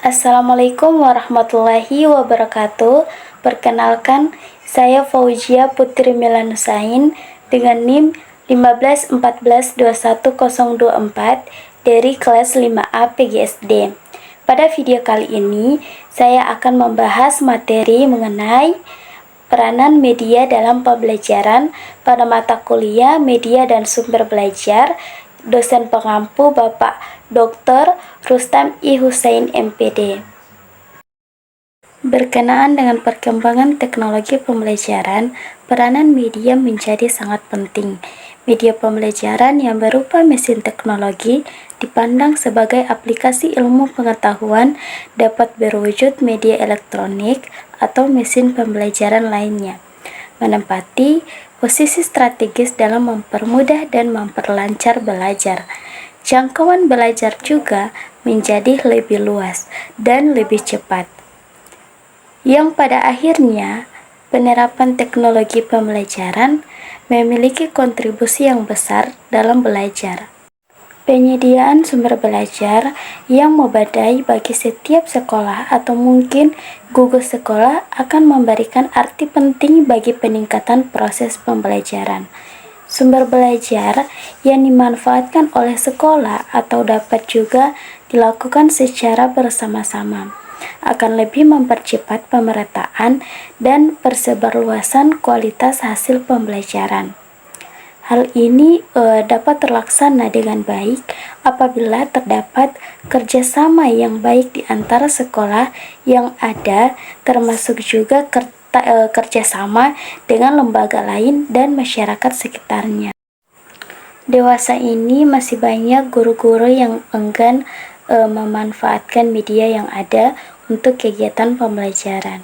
Assalamualaikum warahmatullahi wabarakatuh. Perkenalkan, saya Fauzia Putri Milanusain dengan NIM 15142124 dari kelas 5A PGSD. Pada video kali ini, saya akan membahas materi mengenai peranan media dalam pembelajaran pada mata kuliah Media dan Sumber Belajar. Dosen pengampu Bapak Dr. Rustam I. Hussein MPD. Berkenaan dengan perkembangan teknologi pembelajaran, peranan media menjadi sangat penting. Media pembelajaran yang berupa mesin teknologi dipandang sebagai aplikasi ilmu pengetahuan dapat berwujud media elektronik atau mesin pembelajaran lainnya, menempati posisi strategis dalam mempermudah dan memperlancar belajar. Jangkauan belajar juga menjadi lebih luas dan lebih cepat, yang pada akhirnya penerapan teknologi pembelajaran memiliki kontribusi yang besar dalam belajar. Penyediaan sumber belajar yang memadai bagi setiap sekolah atau mungkin gugus sekolah akan memberikan arti penting bagi peningkatan proses pembelajaran. Sumber belajar yang dimanfaatkan oleh sekolah atau dapat juga dilakukan secara bersama-sama akan lebih mempercepat pemerataan dan persebarluasan kualitas hasil pembelajaran. Hal ini dapat terlaksana dengan baik apabila terdapat kerjasama yang baik di antara sekolah yang ada, termasuk juga kerjasama dengan lembaga lain dan masyarakat sekitarnya. Dewasa ini masih banyak guru-guru yang enggan memanfaatkan media yang ada untuk kegiatan pembelajaran.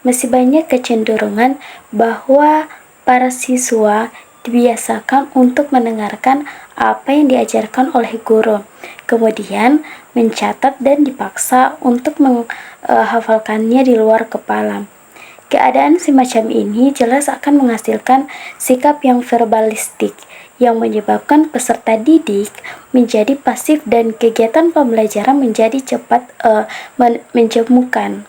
Masih banyak kecenderungan bahwa para siswa dibiasakan untuk mendengarkan apa yang diajarkan oleh guru, kemudian mencatat dan dipaksa untuk menghafalkannya di luar kepala. Keadaan semacam ini jelas akan menghasilkan sikap yang verbalistik, yang menyebabkan peserta didik menjadi pasif dan kegiatan pembelajaran menjadi cepat menjemukan.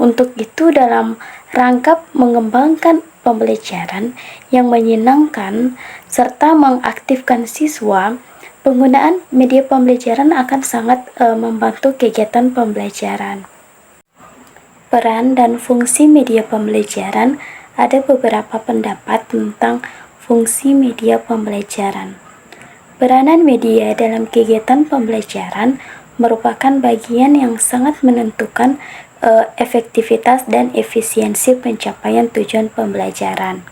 Untuk itu, dalam rangka mengembangkan pembelajaran yang menyenangkan serta mengaktifkan siswa, penggunaan media pembelajaran akan sangat membantu kegiatan pembelajaran. Peran dan fungsi media pembelajaran. Ada beberapa pendapat tentang fungsi media pembelajaran. Peranan media dalam kegiatan pembelajaran merupakan bagian yang sangat menentukan efektivitas dan efisiensi pencapaian tujuan pembelajaran.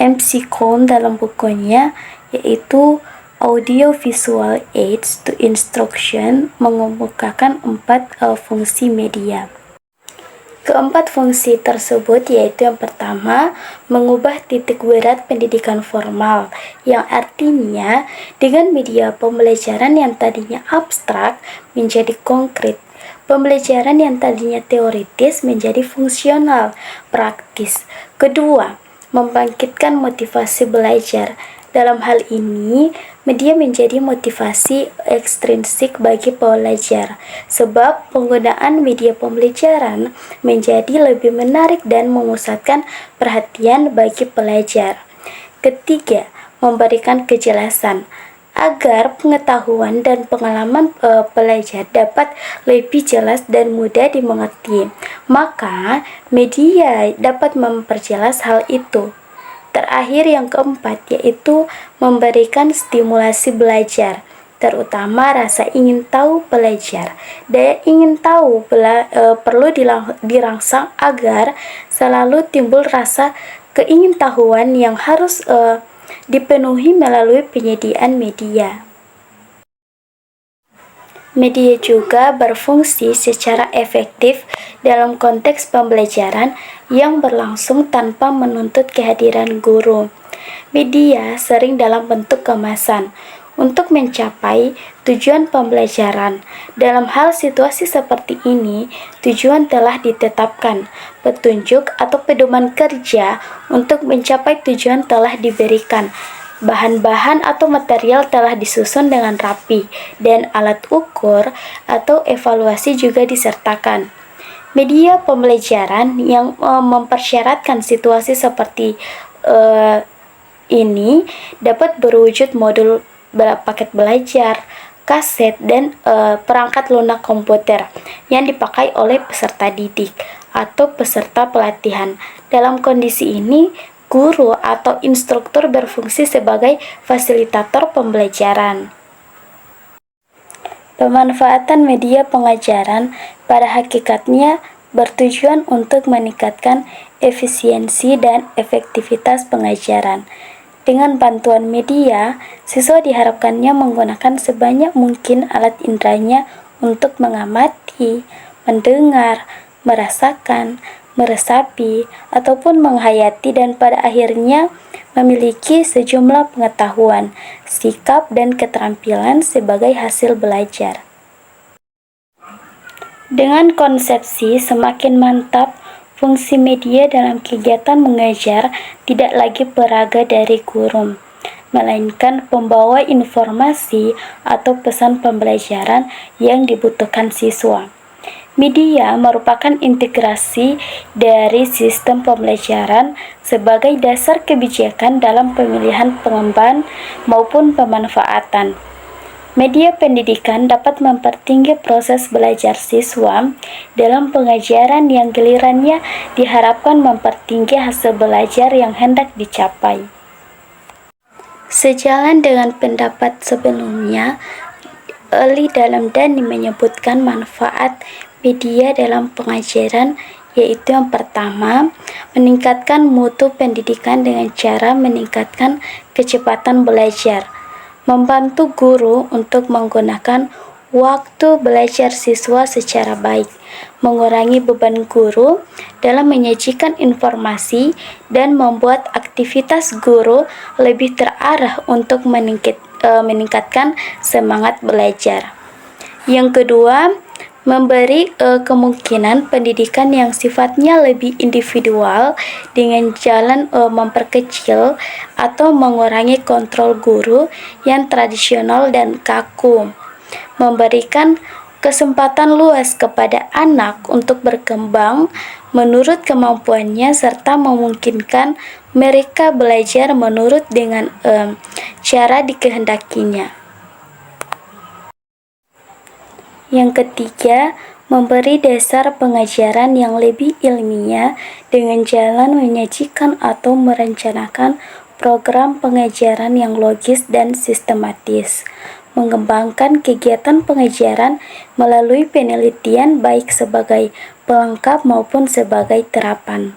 MC Cohn dalam bukunya yaitu Audio Visual Aids to Instruction mengemukakan 4 fungsi media. Keempat fungsi tersebut yaitu yang pertama, mengubah titik berat pendidikan formal, yang artinya dengan media pembelajaran yang tadinya abstrak menjadi konkret. Pembelajaran yang tadinya teoritis menjadi fungsional, praktis. Kedua, membangkitkan motivasi belajar. Dalam hal ini, media menjadi motivasi ekstrinsik bagi pelajar, sebab penggunaan media pembelajaran menjadi lebih menarik dan memusatkan perhatian bagi pelajar. Ketiga, memberikan kejelasan agar pengetahuan dan pengalaman pelajar dapat lebih jelas dan mudah dimengerti, maka media dapat memperjelas hal itu. Terakhir, yang keempat, yaitu memberikan stimulasi belajar, terutama rasa ingin tahu pelajar. Daya ingin tahu perlu dirangsang agar selalu timbul rasa keingintahuan yang harus dipenuhi melalui penyediaan media. Media juga berfungsi secara efektif dalam konteks pembelajaran yang berlangsung tanpa menuntut kehadiran guru. Media sering dalam bentuk kemasan untuk mencapai tujuan pembelajaran. Dalam hal situasi seperti ini, tujuan telah ditetapkan, petunjuk atau pedoman kerja untuk mencapai tujuan telah diberikan. Bahan-bahan atau material telah disusun dengan rapi, dan alat ukur atau evaluasi juga disertakan. Media pembelajaran yang mempersyaratkan situasi seperti ini dapat berwujud modul paket belajar, kaset, dan perangkat lunak komputer yang dipakai oleh peserta didik atau peserta pelatihan. Dalam kondisi ini, guru atau instruktur berfungsi sebagai fasilitator pembelajaran. Pemanfaatan media pengajaran pada hakikatnya bertujuan untuk meningkatkan efisiensi dan efektivitas pengajaran. Dengan bantuan media, siswa diharapkannya menggunakan sebanyak mungkin alat inderanya untuk mengamati, mendengar, merasakan, meresapi, ataupun menghayati, dan pada akhirnya memiliki sejumlah pengetahuan, sikap, dan keterampilan sebagai hasil belajar. Dengan konsepsi semakin mantap, fungsi media dalam kegiatan mengajar tidak lagi peraga dari guru, melainkan pembawa informasi atau pesan pembelajaran yang dibutuhkan siswa. Media merupakan integrasi dari sistem pembelajaran sebagai dasar kebijakan dalam pemilihan pengemban maupun pemanfaatan. Media pendidikan dapat mempertinggi proses belajar siswa dalam pengajaran yang gilirannya diharapkan mempertinggi hasil belajar yang hendak dicapai. Sejalan dengan pendapat sebelumnya, Eli dalam Dhani menyebutkan manfaat media dalam pengajaran, yaitu yang pertama, meningkatkan mutu pendidikan dengan cara meningkatkan kecepatan belajar, membantu guru untuk menggunakan waktu belajar siswa secara baik, mengurangi beban guru dalam menyajikan informasi, dan membuat aktivitas guru lebih terarah untuk meningkatkan semangat belajar. Yang kedua, memberi kemungkinan pendidikan yang sifatnya lebih individual dengan jalan memperkecil atau mengurangi kontrol guru yang tradisional dan kaku, memberikan kesempatan luas kepada anak untuk berkembang menurut kemampuannya, serta memungkinkan mereka belajar menurut dengan cara dikehendakinya. Yang ketiga, memberi dasar pengajaran yang lebih ilmiah dengan jalan menyajikan atau merencanakan program pengajaran yang logis dan sistematis, mengembangkan kegiatan pengajaran melalui penelitian baik sebagai pelengkap maupun sebagai terapan.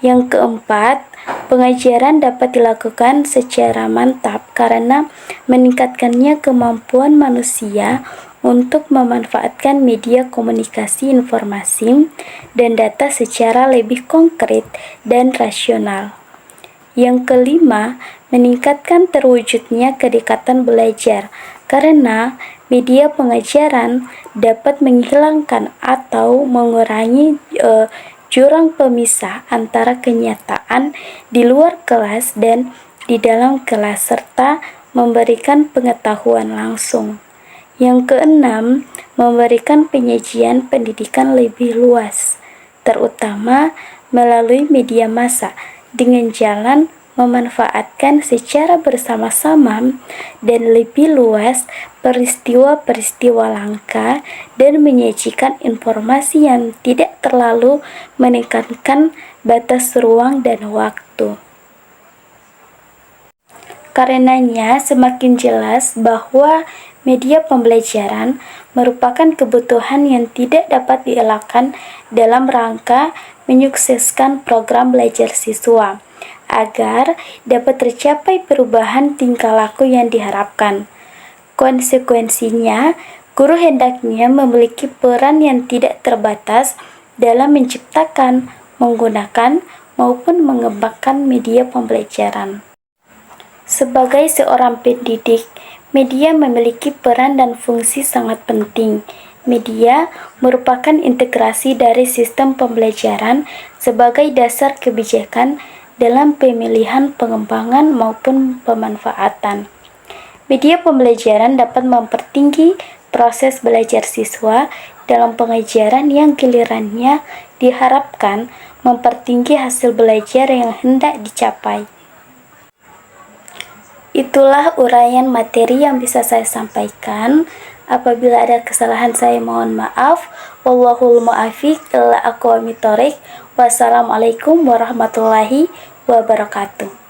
Yang keempat, pengajaran dapat dilakukan secara mantap karena meningkatkannya kemampuan manusia untuk memanfaatkan media komunikasi informasi dan data secara lebih konkret dan rasional. Yang kelima, meningkatkan terwujudnya kedekatan belajar karena media pengajaran dapat menghilangkan atau mengurangi jurang pemisah antara kenyataan di luar kelas dan di dalam kelas, serta memberikan pengetahuan langsung. Yang keenam, memberikan penyajian pendidikan lebih luas, terutama melalui media massa, dengan jalan memanfaatkan secara bersama-sama dan lebih luas peristiwa-peristiwa langka dan menyajikan informasi yang tidak terlalu menekankan batas ruang dan waktu. Karenanya, semakin jelas bahwa media pembelajaran merupakan kebutuhan yang tidak dapat dielakkan dalam rangka menyukseskan program belajar siswa, agar dapat tercapai perubahan tingkah laku yang diharapkan. Konsekuensinya, guru hendaknya memiliki peran yang tidak terbatas dalam menciptakan, menggunakan, maupun mengembangkan media pembelajaran. Sebagai seorang pendidik, media memiliki peran dan fungsi sangat penting. Media merupakan integrasi dari sistem pembelajaran sebagai dasar kebijakan dalam pemilihan, pengembangan, maupun pemanfaatan. Media pembelajaran dapat mempertinggi proses belajar siswa dalam pengajaran yang gilirannya diharapkan mempertinggi hasil belajar yang hendak dicapai. Itulah uraian materi yang bisa saya sampaikan. Apabila ada kesalahan saya mohon maaf. Wallahul muwaffiq ila aqwamit thoriq. Wassalamualaikum warahmatullahi wabarakatuh.